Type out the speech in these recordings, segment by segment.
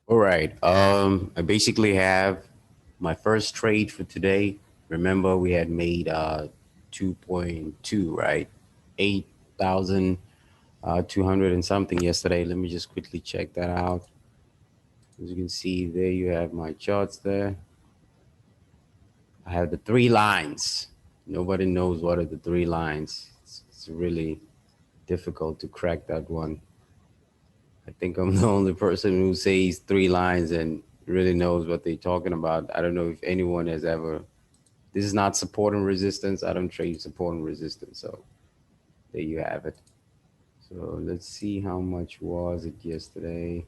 All right. I basically have my first trade for today. Remember, we had made 2.2, right? 8,000 200 and something yesterday. Let me just quickly check that out. As you can see, there you have my charts there. I have the three lines. Nobody knows what are the three lines. It's really difficult to crack that one. I think I'm the only person who says three lines and really knows what they're talking about. I don't know if anyone has ever. This is not support and resistance. I don't trade support and resistance. So there you have it. So let's see how much was it yesterday.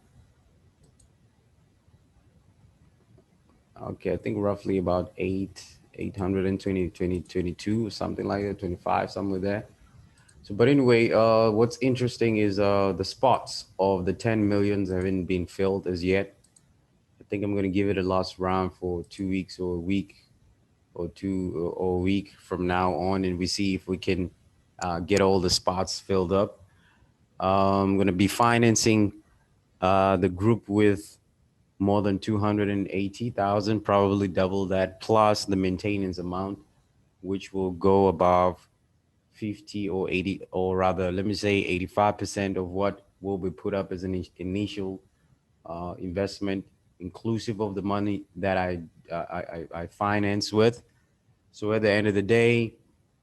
Okay, I think roughly about 820, 22, something like that, 25, somewhere there. So, but anyway, what's interesting is the spots of the 10 millions haven't been filled as yet. I think I'm going to give it a last round for 2 weeks or a week or two or a week from now on, and we see if we can get all the spots filled up. I'm going to be financing the group with more than 280,000, probably double that, plus the maintenance amount, which will go above 50 or 80, or rather, let me say 85% of what will be put up as an initial investment, inclusive of the money that I finance with. So at the end of the day,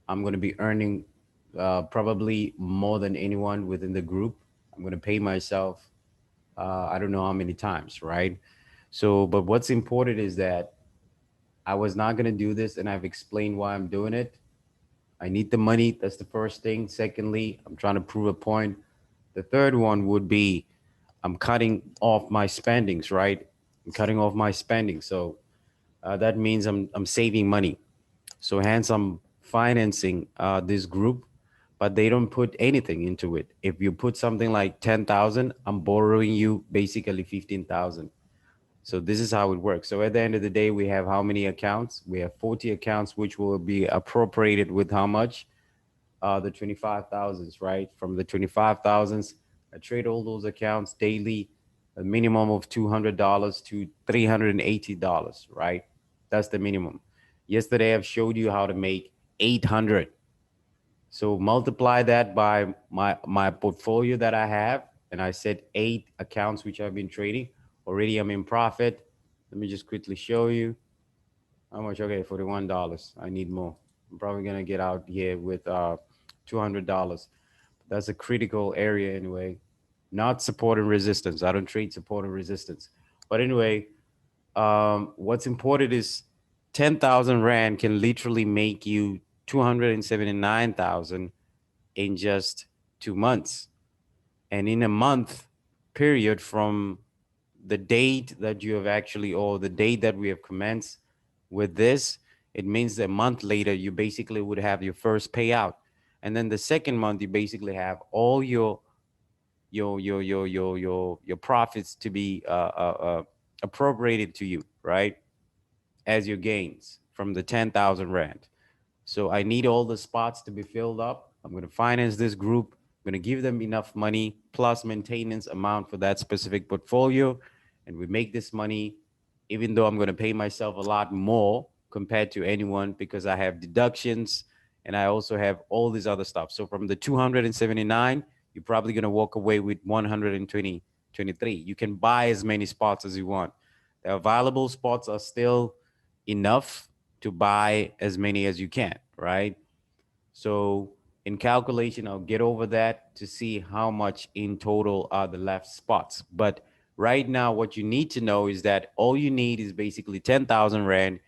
I'm going to be earning probably more than anyone within the group. I'm going to pay myself, I don't know how many times, right? So, but what's important is that I was not going to do this, and I've explained why I'm doing it. I need the money. That's the first thing. Secondly, I'm trying to prove a point. The third one would be I'm cutting off my spendings, right? I'm cutting off my spending. So that means I'm saving money. So hence I'm financing this group, but they don't put anything into it. If you put something like 10,000, I'm borrowing you basically 15,000. So this is how it works. So at the end of the day, we have how many accounts? We have 40 accounts, which will be appropriated with how much? The 25,000s, right? From the 25,000s, I trade all those accounts daily, a minimum of $200 to $380, right? That's the minimum. Yesterday, I've showed you how to make 800. So multiply that by my portfolio that I have, and I said 8 accounts which I've been trading. Already, I'm in profit. Let me just quickly show you how much. Okay, $41. I need more. I'm probably gonna get out here with $200. That's a critical area anyway. Not support and resistance. I don't trade support and resistance. But anyway, what's important is 10,000 rand can literally make you 279,000 in just 2 months. And in a month period from the date that you have actually, or the date that we have commenced with this, it means that a month later, you basically would have your first payout. And then the second month, you basically have all your profits to be appropriated to you, right? As your gains from the 10,000 rand. So I need all the spots to be filled up. I'm going to finance this group. I'm going to give them enough money plus maintenance amount for that specific portfolio. And we make this money, even though I'm going to pay myself a lot more compared to anyone because I have deductions and I also have all this other stuff. So from the 279, you're probably going to walk away with 120, 23. You can buy as many spots as you want. The available spots are still enough to buy as many as you can, right? So in calculation, I'll get over that to see how much in total are the left spots. But right now, what you need to know is that all you need is basically 10,000 Rand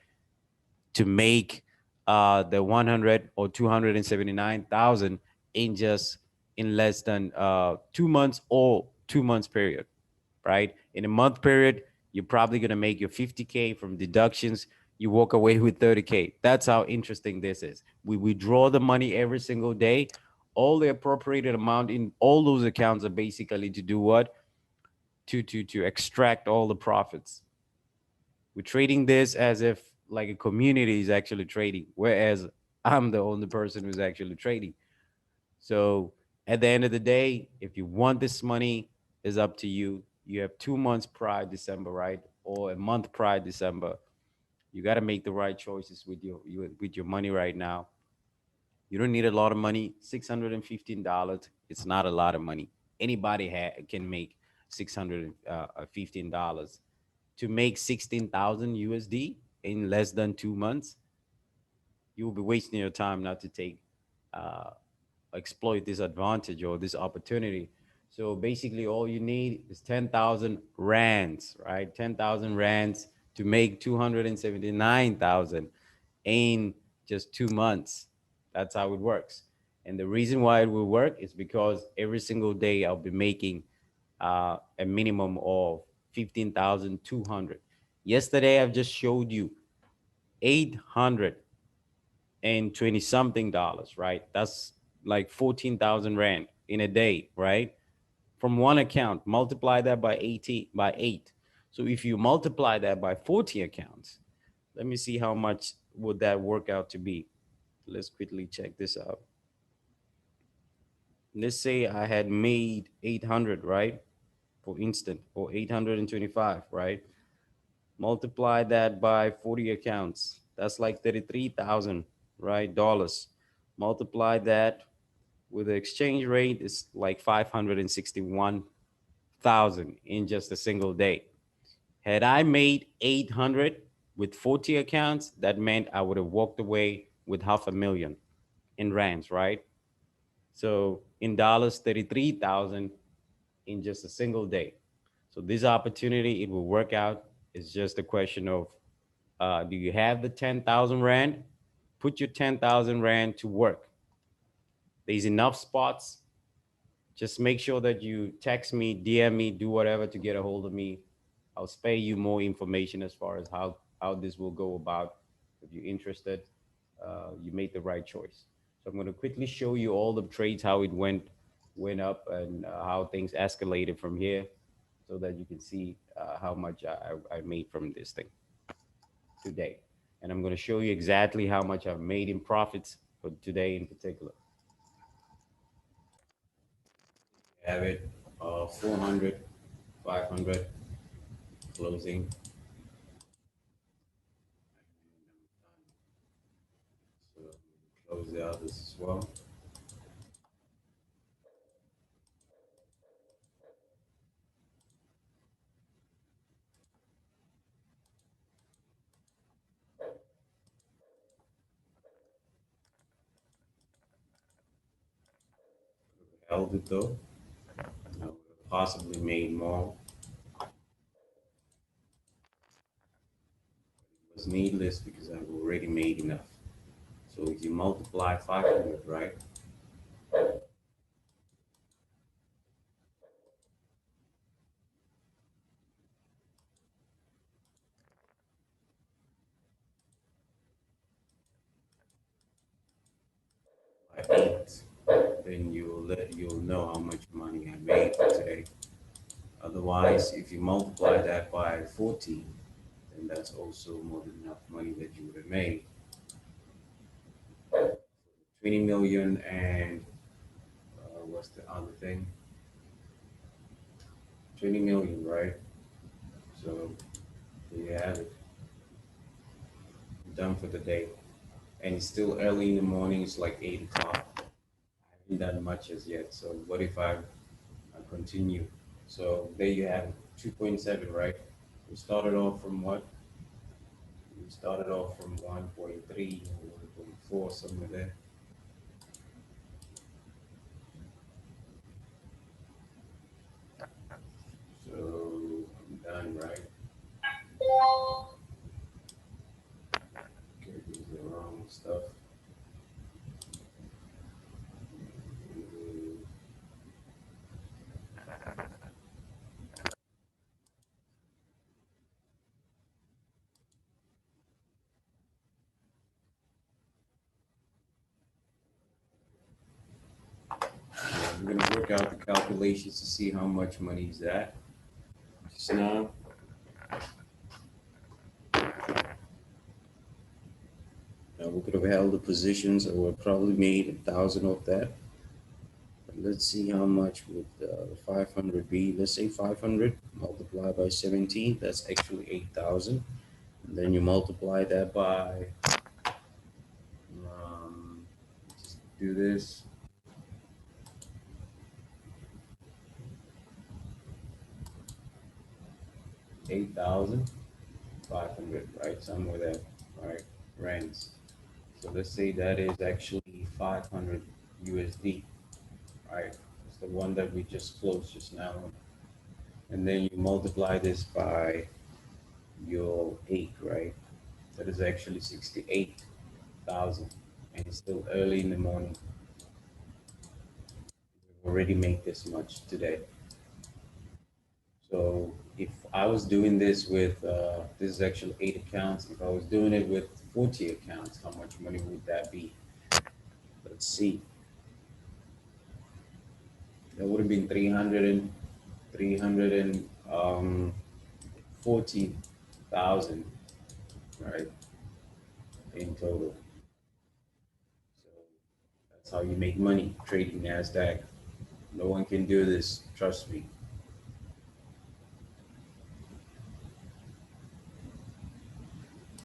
to make the 100 or 279,000 in just in less than 2 months or 2 months period, right? In a month period, you're probably going to make your 50K from deductions. You walk away with 30K. That's how interesting this is. We withdraw the money every single day. All the appropriated amount in all those accounts are basically to do what? To extract all the profits. We're trading this as if like a community is actually trading, whereas I'm the only person who's actually trading. So at the end of the day, if you want this money, is up to you. you have 2 months prior December, right? Or a month prior December. You got to make the right choices with with your money right now. You don't need a lot of money. $615. It's not a lot of money. Anybody can make $615. To make 16,000 USD in less than 2 months, you will be wasting your time not to take uh, exploit this advantage or this opportunity. So basically, all you need is 10,000 rands, right? 10,000 rands to make 279,000 in just 2 months. That's how it works. And the reason why it will work is because every single day I'll be making a minimum of 15,200. Yesterday, I've just showed you 820 something dollars, right? That's like 14,000 rand in a day, right? From one account, multiply that by 80 by 8. So if you multiply that by 40 accounts, let me see how much would that work out to be. Let's quickly check this out. Let's say I had made 800, right? For instant, or 825, right? Multiply that by 40 accounts. That's like 33,000, right? Dollars. Multiply that with the exchange rate is like 561,000 in just a single day. Had I made 800 with 40 accounts, that meant I would have walked away with 500,000 in rands, right? So in dollars, 33,000 in just a single day. So this opportunity, it will work out. It's just a question of, do you have the 10,000 rand? Put your 10,000 rand to work. There's enough spots. Just make sure that you text me, DM me, do whatever to get a hold of me. I'll spare you more information as far as how this will go about. If you're interested, you made the right choice. So I'm going to quickly show you all the trades, how it went up, and how things escalated from here, so that you can see how much I made from this thing today. And I'm going to show you exactly how much I've made in profits for today in particular. Have it 400, 500 closing. So close the others as well. Held it though. I would have possibly made more. It was needless because I've already made enough. So if you multiply 500, right? By 8, then you'll know how much money I made for today. Otherwise, if you multiply that by 14, then that's also more than enough money that you would have made. 20 million and what's the other thing? 20 million, right? So there you have it. Done for the day. And it's still early in the morning. It's like 8 o'clock. I haven't done much as yet. So what if I continue? So there you have it, 2.7, right? We started off from what? We started off from 1.3 or 1.4, somewhere there. So I'm done, right? Okay, these are the wrong stuff. I'm gonna work out the calculations to see how much money is that. Just now, we could have held the positions, or probably made 1,000 of that. let's see how much would 500 be. Let's say 500 multiplied by 17, that's actually 8,000. And then you multiply that by, um, just do this, 8,500, right? Somewhere there, right? Rands. So let's say that is actually 500 USD, right? It's the one that we just closed just now. And then you multiply this by your 8, right? That is actually 68,000. And it's still early in the morning. We've already made this much today. So if I was doing this with, this is actually 8 accounts. If I was doing it with 40 accounts, how much money would that be? Let's see. That would have been 340,000, right, in total. So that's how you make money trading Nasdaq. No one can do this, trust me.